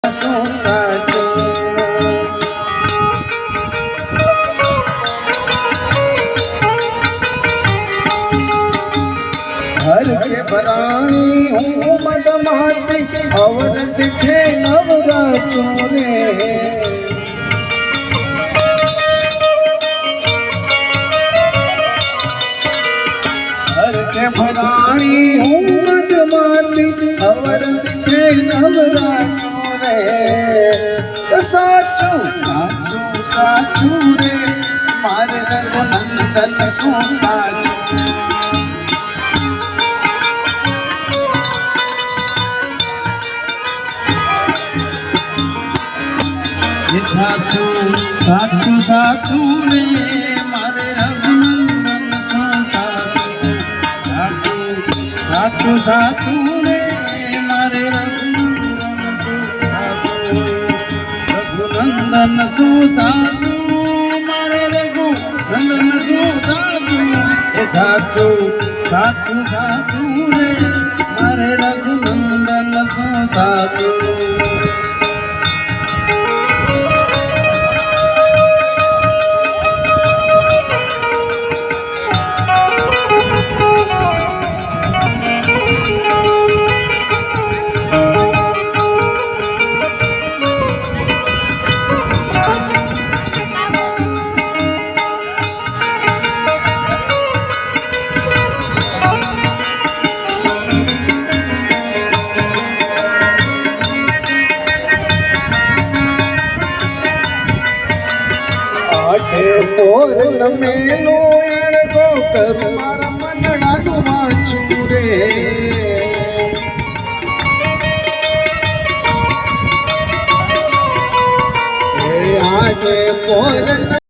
શું સાચું હર કે ભરાણી હું મદ માતી અવર દીઠે નવરાચું રે હર કે ભરાણી હું મદ માતી અવર દીઠે નવરાચું રે સાચું સાચું સાચું રે મારે રઘુનંદન શું સાચું સાચું સાચું સાચું રે મારે રઘુનંદન શું સાચું સાચું સાચું સાચું રે મારે રઘુનંદન શું સાચું મારે રઘુનંદન શું સાચું સાચું સાચું સાચું રે મારે રઘુનંદન શું સાચું પોર મેલો અણગો કરું મારા મનડાનું વાંચું રે આજે પોર